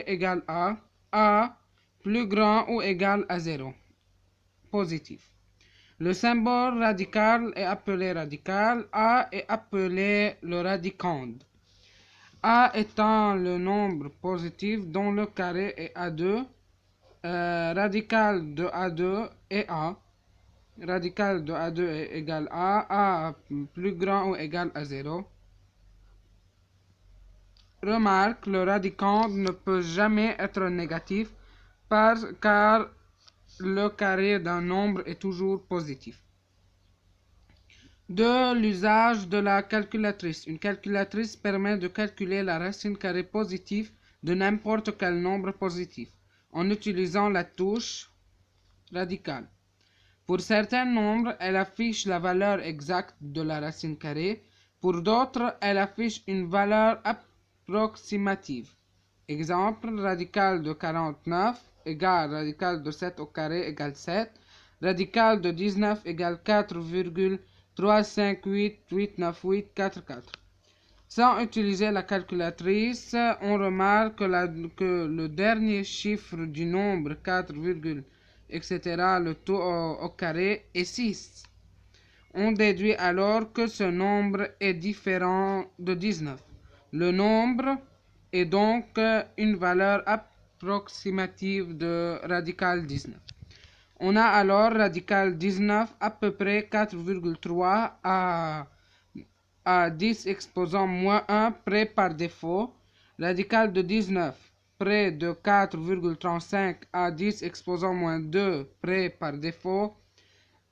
égale A plus grand ou égal à 0, positif. Le symbole radical est appelé radical, A est appelé le radicande. A étant le nombre positif dont le carré est A2, radical de A2 est A. Radical de A2 est égal à A plus grand ou égal à 0. Remarque, le radicande ne peut jamais être négatif car le carré d'un nombre est toujours positif. De l'usage de la calculatrice. Une calculatrice permet de calculer la racine carrée positive de n'importe quel nombre positif en utilisant la touche radicale. Pour certains nombres, elle affiche la valeur exacte de la racine carrée. Pour d'autres, elle affiche une valeur approximative. Exemple, radical de 49 égale radical de 7 au carré égale 7. Radical de 19 égale 4,358,898,44. Sans utiliser la calculatrice, on remarque que le dernier chiffre du nombre 4, etc. le tout au carré est 6. On déduit alors que ce nombre est différent de 19. Le nombre est donc une valeur approximative de radical 19. On a alors radical 19 à peu près 4,3 à 10 exposant moins 1 près par défaut. Radical de 19 près de 4,35 à 10 exposant moins 2 près par défaut.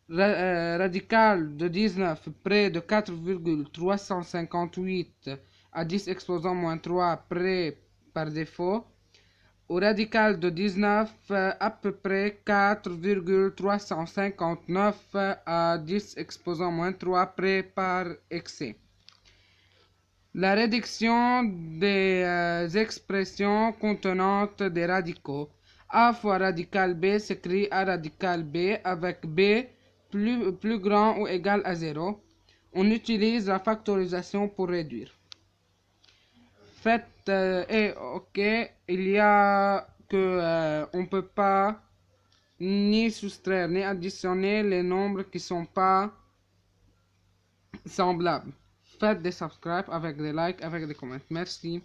Radical de 19 près de 4,358 à 10 exposant moins 3 près par défaut. Au radical de 19 à peu près 4,359 à 10 exposant moins 3 près par excès. La réduction des expressions contenantes des radicaux. A fois radical B s'écrit A radical B avec B plus grand ou égal à 0. On utilise la factorisation pour réduire. Fait et ok, il y a que on peut pas ni soustraire ni additionner les nombres qui sont pas semblables. Faites des subscribes avec des likes, avec des commentaires. Merci.